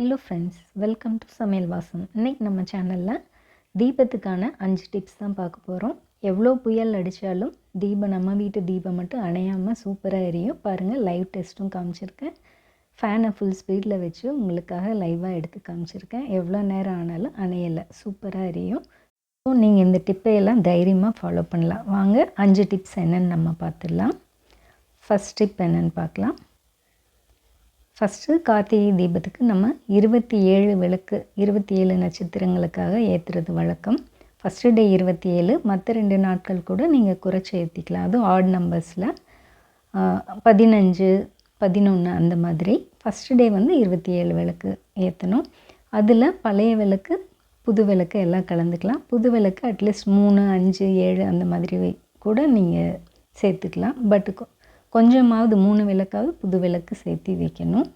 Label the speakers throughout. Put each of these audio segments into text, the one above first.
Speaker 1: Hello friends, welcome to சமையல் வாசம். இன்றைக்கி நம்ம சேனலில் தீபத்துக்கான 5 டிப்ஸ் தான் பார்க்க போகிறோம். எவ்வளோ புயல் அடித்தாலும் தீபம் நம்ம வீட்டு தீபம் மட்டும் அணையாமல் சூப்பராக எரியும். பாருங்கள், லைவ் டெஸ்ட்டும் காமிச்சிருக்கேன். ஃபேனை ஃபுல் ஸ்பீடில் வச்சு உங்களுக்காக லைவாக எடுத்து காமிச்சிருக்கேன். எவ்வளோ நேரம் ஆனாலும் அணையலை, சூப்பராக எரியும். ஸோ நீங்கள் இந்த டிப்பையெல்லாம் தைரியமாக ஃபாலோ பண்ணலாம். வாங்க 5 டிப்ஸ் என்னென்னு நம்ம பார்த்துடலாம். ஃபஸ்ட் டிப் என்னென்னு பார்க்கலாம். ஃபஸ்ட்டு கார்த்திகை தீபத்துக்கு நம்ம 27 விளக்கு 27 நட்சத்திரங்களுக்காக ஏற்றுறது வழக்கம். ஃபஸ்ட்டு டே 27, மற்ற 2 நாட்கள் கூட நீங்கள் குறைச்சி ஏற்றிக்கலாம். அதுவும் ஆட் நம்பர்ஸில் 15, 11 அந்த மாதிரி. ஃபஸ்ட்டு டே வந்து 27 விளக்கு ஏற்றணும். அதில் பழைய விளக்கு, புது விளக்கு எல்லாம் கலந்துக்கலாம். புது விளக்கு அட்லீஸ்ட் 3, 5, 7 அந்த மாதிரி கூட நீங்கள் சேர்த்துக்கலாம். பட் கொஞ்சமாவது 3 விளக்காவது புது விளக்கு சேர்த்து வைக்கணும்.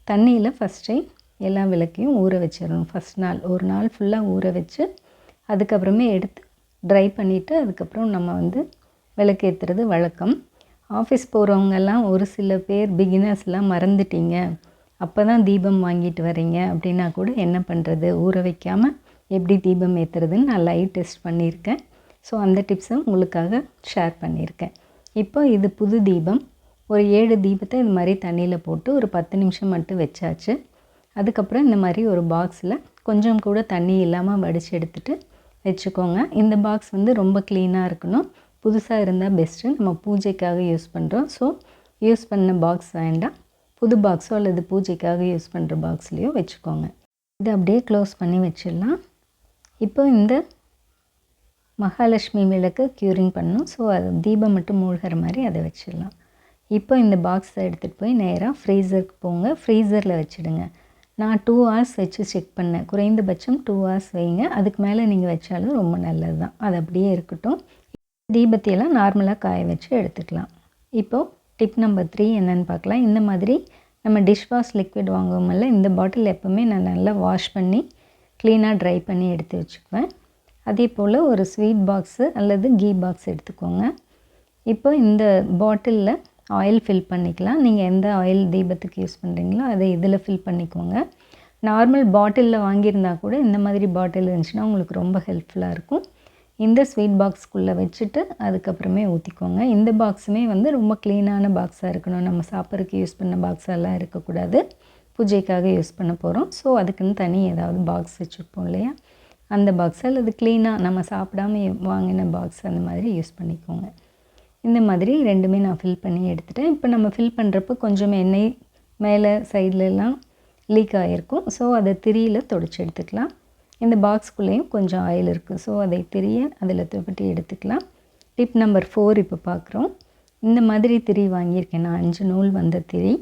Speaker 1: தண்ணியில் ஃபஸ்ட் டைம் எல்லா விளக்கையும் ஊற வச்சிடணும். ஃபஸ்ட் நாள் ஒரு நாள் ஃபுல்லாக ஊற வச்சு அதுக்கப்புறமே எடுத்து ட்ரை பண்ணிவிட்டு அதுக்கப்புறம் நம்ம வந்து விளக்கு ஏற்றுறது வழக்கம். ஆஃபீஸ் போகிறவங்கெல்லாம் ஒரு சில பேர் பிகினர்ஸ்லாம் மறந்துட்டீங்க, அப்போ தான் தீபம் வாங்கிட்டு வரீங்க அப்படின்னா கூட என்ன பண்ணுறது, ஊற வைக்காமல் எப்படி தீபம் ஏற்றுறதுன்னு நான் லைவ் டெஸ்ட் பண்ணியிருக்கேன். ஸோ அந்த டிப்ஸை உங்களுக்காக ஷேர் பண்ணியிருக்கேன். இப்போ இது புது தீபம். ஒரு 7 தீபத்தை இது மாதிரி தண்ணியில் போட்டு ஒரு 10 நிமிஷம் மட்டும் வச்சாச்சு. அதுக்கப்புறம் இந்த மாதிரி ஒரு பாக்ஸில் கொஞ்சம் கூட தண்ணி இல்லாமல் வடித்து எடுத்துகிட்டு வச்சுக்கோங்க. இந்த பாக்ஸ் வந்து ரொம்ப க்ளீனாக இருக்கணும். புதுசாக இருந்தால் பெஸ்ட்டு. நம்ம பூஜைக்காக யூஸ் பண்ணுறோம். ஸோ யூஸ் பண்ண பாக்ஸ் வேண்டாம். புது பாக்ஸோ அல்லது பூஜைக்காக யூஸ் பண்ணுற பாக்ஸ்லேயோ வச்சுக்கோங்க. இதை அப்படியே க்ளோஸ் பண்ணி வச்சிடலாம். இப்போ இந்த மகாலட்சுமி விளக்கு க்யூரிங் பண்ணணும். ஸோ அது தீபம் மட்டும் மூழ்கிற மாதிரி அதை வச்சிடலாம். இப்போ இந்த பாக்ஸை எடுத்துகிட்டு போய் நேராக ஃப்ரீசருக்கு போங்க. ஃப்ரீசரில் வச்சுடுங்க. நான் 2 hours வச்சு செக் பண்ணேன். குறைந்தபட்சம் 2 hours வைங்க. அதுக்கு மேலே நீங்கள் வச்சாலும் ரொம்ப நல்லது தான். அது அப்படியே இருக்கட்டும். தீபத்தையெல்லாம் நார்மலாக காய வச்சு எடுத்துக்கலாம். இப்போது டிப் நம்பர் 3 என்னென்னு பார்க்கலாம். இந்த மாதிரி நம்ம டிஷ் வாஷ் லிக்விட் வாங்குவோம்ல, இந்த பாட்டில் எப்போவுமே நான் நல்லா வாஷ் பண்ணி க்ளீனாக ட்ரை பண்ணி எடுத்து வச்சுக்குவேன். அதே போல் ஒரு ஸ்வீட் பாக்ஸு அல்லது கீ பாக்ஸ் எடுத்துக்கோங்க. இப்போ இந்த பாட்டிலில் ஆயில் ஃபில் பண்ணிக்கலாம். நீங்கள் எந்த ஆயில் தீபத்துக்கு யூஸ் பண்ணுறீங்களோ அதை இதில் ஃபில் பண்ணிக்கோங்க. நார்மல் பாட்டிலில் வாங்கியிருந்தால் கூட இந்த மாதிரி பாட்டில் இருந்துச்சுன்னா உங்களுக்கு ரொம்ப ஹெல்ப்ஃபுல்லாக இருக்கும். இந்த ஸ்வீட் பாக்ஸ்க்குள்ளே வச்சுட்டு அதுக்கப்புறமே ஊற்றிக்கோங்க. இந்த பாக்ஸுமே வந்து ரொம்ப க்ளீனான பாக்ஸாக இருக்கணும். நம்ம சாப்பிட்றதுக்கு யூஸ் பண்ண பாக்ஸெல்லாம் இருக்கக்கூடாது. பூஜைக்காக யூஸ் பண்ண போகிறோம். ஸோ அதுக்குன்னு தனி ஏதாவது பாக்ஸ் வச்சுருப்போம் இல்லையா, அந்த பாக்ஸ் அல்லது க்ளீனாக நம்ம சாப்பிடாம வாங்கின பாக்ஸ் அந்த மாதிரி யூஸ் பண்ணிக்கோங்க. இந்த மாதிரி ரெண்டுமே நான் ஃபில் பண்ணி எடுத்துட்டேன். இப்போ நம்ம ஃபில் பண்ணுறப்போ கொஞ்சம் எண்ணெய் மேலே சைட்லலாம் லீக் ஆகிருக்கும். ஸோ அதை திரியில் துடைச்சி எடுத்துக்கலாம். இந்த பாக்ஸ்குள்ளேயும் கொஞ்சம் ஆயில் இருக்குது. ஸோ அதை திரியை அதில் துப்பட்டி எடுத்துக்கலாம். டிப் நம்பர் 4 இப்போ பார்க்குறோம். இந்த மாதிரி திரி வாங்கியிருக்கேன் நான், 5 நூல் வந்த திரி.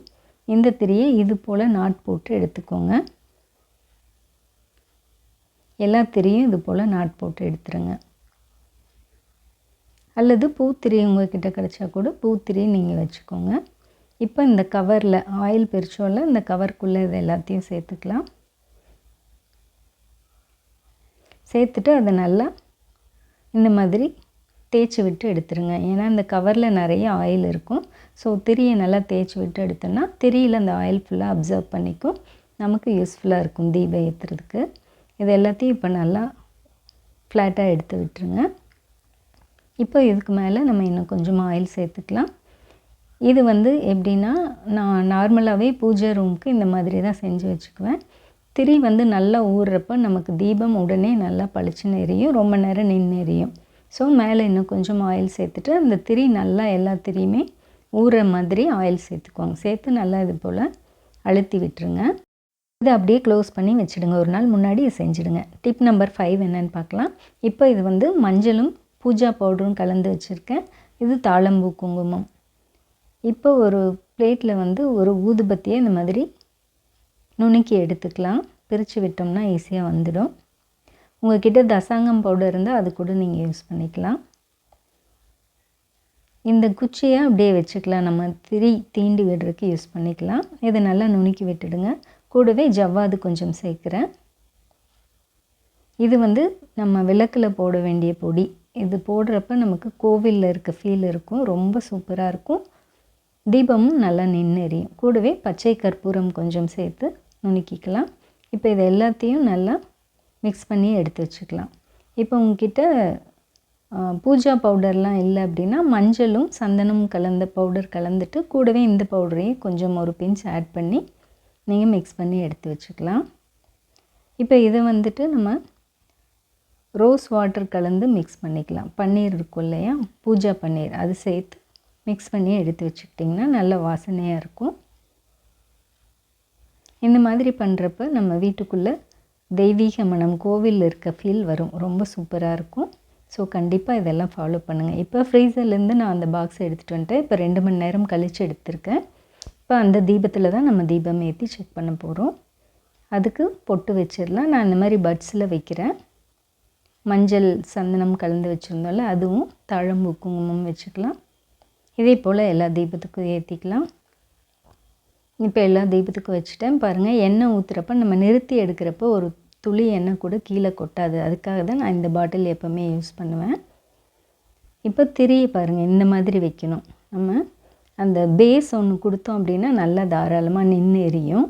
Speaker 1: இந்த திரியை இது போல் நாட் போட்டு எடுத்துக்கோங்க. எல்லா திரியும் இது போல் நாட் போட்டு எடுத்துருங்க. அல்லது பூத்திரி உங்கள்கிட்ட கிடச்சா கூட பூத்திரி நீங்கள் வச்சுக்கோங்க. இப்போ இந்த கவரில் ஆயில் பிரிச்சோல்ல, இந்த கவருக்குள்ளே இது எல்லாத்தையும் சேர்த்துக்கலாம். சேர்த்துட்டு அதை நல்லா இந்த மாதிரி தேய்ச்சி விட்டு எடுத்துருங்க. ஏன்னா இந்த கவரில் நிறைய ஆயில் இருக்கும். ஸோ திரியை நல்லா தேய்ச்சி விட்டு எடுத்தோன்னா திரியில் அந்த ஆயில் ஃபுல்லாக அப்சர்வ் பண்ணிக்கும். நமக்கு யூஸ்ஃபுல்லாக இருக்கும் தீபம் ஏற்றுறதுக்கு. இது எல்லாத்தையும் இப்போ நல்லா ஃப்ளாட்டாக எடுத்து விட்டுருங்க. இப்போ இதுக்கு மேலே நம்ம இன்னும் கொஞ்சமாக ஆயில் சேர்த்துக்கலாம். இது வந்து எப்படின்னா, நான் நார்மலாகவே பூஜை ரூமுக்கு இந்த மாதிரி தான் செஞ்சு வச்சுக்குவேன். திரி வந்து நல்லா ஊறுறப்போ நமக்கு தீபம் உடனே நல்லா பளிச்சுன்னு எரியும், ரொம்ப நேரம் நின்று எரியும். ஸோ மேலே இன்னும் கொஞ்சம் ஆயில் சேர்த்துட்டு அந்த திரி நல்லா எல்லா திரியுமே ஊறுற மாதிரி ஆயில் சேர்த்துக்குவாங்க. சேர்த்து நல்லா இது போல் அழுத்தி விட்டுருங்க. இதை அப்படியே க்ளோஸ் பண்ணி வச்சுடுங்க. ஒரு நாள் முன்னாடி செஞ்சுடுங்க. டிப் நம்பர் 5 என்னென்னு பார்க்கலாம். இப்போ இது வந்து மஞ்சளும் பூஜா பவுடரும் கலந்து வச்சுருக்கேன். இது தாழம்பூ குங்குமம். இப்போ ஒரு பிளேட்டில் வந்து ஒரு ஊதுபத்தியை இந்த மாதிரி நுணுக்கி எடுத்துக்கலாம். பிரித்து விட்டோம்னா ஈஸியாக வந்துடும். உங்கள்கிட்ட தசாங்கம் பவுடர் இருந்தால் அது கூட நீங்கள் யூஸ் பண்ணிக்கலாம். இந்த குச்சியை அப்படியே வச்சுக்கலாம். நம்ம திரி தீண்டி விடுறதுக்கு யூஸ் பண்ணிக்கலாம். இதை நல்லா நுணுக்கி விட்டுடுங்க. கூடவே ஜவ்வாது கொஞ்சம் சேர்க்குறேன். இது வந்து நம்ம விளக்கில் போட வேண்டிய பொடி. இது போடுறப்ப நமக்கு கோவிலில் இருக்க ஃபீல் இருக்கும். ரொம்ப சூப்பராக இருக்கும். தீபமும் நல்லா நின்று எரியும். கூடவே பச்சை கற்பூரம் கொஞ்சம் சேர்த்து நுணுக்கிக்கலாம். இப்போ இது எல்லாத்தையும் நல்லா மிக்ஸ் பண்ணி எடுத்து வச்சுக்கலாம். இப்போ உங்ககிட்ட பூஜா பவுடர்லாம் இல்லை அப்படின்னா மஞ்சளும் சந்தனமும் கலந்த பவுடர் கலந்துட்டு கூடவே இந்த பவுடரையும் கொஞ்சம் ஒரு பிஞ்ச் ஆட் பண்ணி நீங்கள் மிக்ஸ் பண்ணி எடுத்து வச்சுக்கலாம். இப்போ இதை வந்துட்டு நம்ம ரோஸ் வாட்டர் கலந்து மிக்ஸ் பண்ணிக்கலாம். பன்னீர் இருக்கும் இல்லையா, பூஜா பன்னீர், அது சேர்த்து மிக்ஸ் பண்ணி எடுத்து வச்சுக்கிட்டிங்கன்னா நல்ல வாசனையாக இருக்கும். இந்த மாதிரி பண்ணுறப்ப நம்ம வீட்டுக்குள்ளே தெய்வீக மனம், கோவிலில் இருக்க ஃபீல் வரும். ரொம்ப சூப்பராக இருக்கும். ஸோ கண்டிப்பாக இதெல்லாம் ஃபாலோ பண்ணுங்கள். இப்போ ஃப்ரீசர்லேருந்து நான் அந்த பாக்ஸை எடுத்துகிட்டு வந்துட்டேன். இப்போ 2 மணி நேரம் கழித்து எடுத்திருக்கேன். இப்போ அந்த தீபத்தில் தான் நம்ம தீபம் ஏற்றி செக் பண்ண போகிறோம். அதுக்கு பொட்டு வச்சிடலாம். நான் இந்த மாதிரி பட்ஸில் வைக்கிறேன். மஞ்சள் சந்தனம் கலந்து வச்சுருந்தோம்ல, அதுவும் தாழம்பூ குங்குமம் வச்சுக்கலாம். இதே போல் எல்லா தீபத்துக்கும் ஏற்றிக்கலாம். இப்போ எல்லா தீபத்துக்கும் வச்சுட்டேன். பாருங்கள், எண்ணெய் ஊற்றுறப்ப நம்ம நிறுத்தி எடுக்கிறப்போ ஒரு துளி எண்ணெய் கூட கீழே கொட்டாது. அதுக்காக தான் நான் இந்த பாட்டில் எப்போவுமே யூஸ் பண்ணுவேன். இப்போ திரியை பாருங்கள், இந்த மாதிரி வைக்கணும். நம்ம அந்த பேஸ் ஒன்று கொடுத்தோம் அப்படின்னா நல்லா தாராளமாக நின்று எரியும்.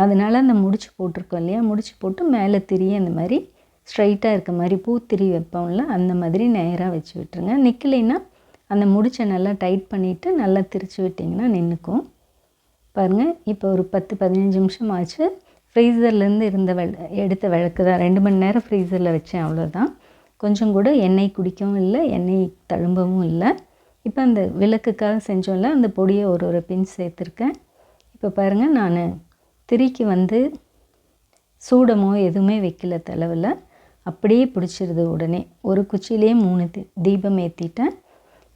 Speaker 1: அதனால் அந்த முடிச்சு போட்டிருக்கோம் இல்லையா, முடிச்சு போட்டு மேலே திரியை அந்த மாதிரி ஸ்ட்ரைட்டாக இருக்க மாதிரி பூத்திரி வைப்போம்ல, அந்த மாதிரி நேராக வச்சு விட்டுருங்க. நிற்கலைன்னா அந்த முடிச்சை நல்லா டைட் பண்ணிவிட்டு நல்லா திரிச்சு விட்டிங்கன்னா நின்றுக்கும். பாருங்கள், இப்போ ஒரு 10-15 நிமிஷம் ஆச்சு. ஃப்ரீசர்லேருந்து எடுத்த விளக்கு தான். 2 மணி நேரம் ஃப்ரீசரில் வச்சேன், அவ்வளோதான். கொஞ்சம் கூட எண்ணெய் குடிக்கவும் இல்லை, எண்ணெய் தழும்பவும் இல்லை. இப்போ அந்த விளக்குக்காக செஞ்சோம்ல, அந்த பொடியை ஒரு பிஞ்ச் சேர்த்துருக்கேன். இப்போ பாருங்கள், நான் திரிக்கு வந்து சூடமோ எதுவுமே வைக்கல தலைவில், அப்படியே பிடிச்சிருது உடனே. ஒரு குச்சியிலே 3 தீபம் ஏற்றிட்டேன்.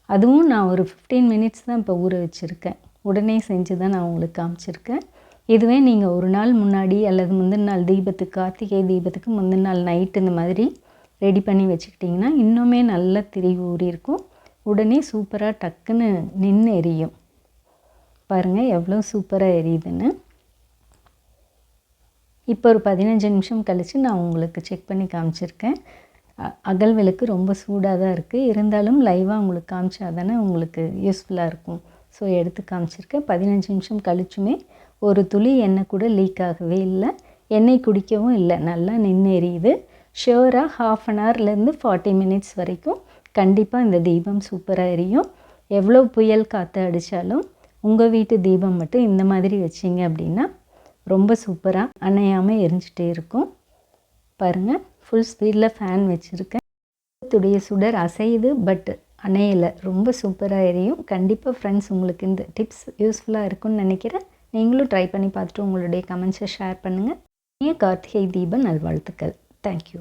Speaker 1: அதுவும் நான் ஒரு 15 மினிட்ஸ் தான் இப்போ ஊற வச்சுருக்கேன். உடனே செஞ்சு தான் நான் உங்களுக்கு காமிச்சிருக்கேன். இதுவே நீங்கள் ஒரு நாள் முன்னாடி அல்லது முந்தின நாள் தீபத்துக்கு, கார்த்திகை தீபத்துக்கு முந்தின நாள் நைட்டு இந்த மாதிரி ரெடி பண்ணி வச்சுக்கிட்டிங்கன்னா இன்னுமே நல்ல திரி ஊறி இருக்கும். உடனே சூப்பராக டக்குன்னு நின்று எரியும். பாருங்கள் எவ்வளோ சூப்பராக எரியுதுன்னு. இப்போ ஒரு 15 நிமிஷம் கழித்து நான் உங்களுக்கு செக் பண்ணி காமிச்சிருக்கேன். அகல் விளக்கு ரொம்ப சூடாக தான் இருக்குது. இருந்தாலும் லைவாக உங்களுக்கு காமிச்சா தானே உங்களுக்கு யூஸ்ஃபுல்லாக இருக்கும். ஸோ எடுத்து காமிச்சிருக்கேன். 15 நிமிஷம் கழிச்சுமே ஒரு துளி எண்ணெய் கூட லீக் ஆகவே இல்லை, எண்ணெய் குடிக்கவும் இல்லை, நல்லா நின்று எரியுது. ஷியோராக 1/2 ஹவர்லேருந்து 40 மினிட்ஸ் வரைக்கும் கண்டிப்பாக இந்த தீபம் சூப்பராக எரியும். எவ்வளோ புயல் காற்று அடித்தாலும் உங்கள் வீட்டு தீபம் மட்டும் இந்த மாதிரி வச்சிங்க அப்படின்னா ரொம்ப சூப்பராக அணையாமல் எரிஞ்சிட்டே இருக்கும். பாருங்கள், ஃபுல் ஸ்பீடில் ஃபேன் வச்சுருக்கேன். தீபத்துடைய சுடர் அசையுது, பட் அணையலை. ரொம்ப சூப்பராக எரியும். கண்டிப்பாக ஃப்ரெண்ட்ஸ், உங்களுக்கு இந்த டிப்ஸ் யூஸ்ஃபுல்லாக இருக்கும்னு நினைக்கிறேன். நீங்களும் ட்ரை பண்ணி பார்த்துட்டு உங்களுடைய கமெண்ட்ஸை ஷேர் பண்ணுங்கள். கார்த்திகை தீப நல்வாழ்த்துக்கள். தேங்க்யூ.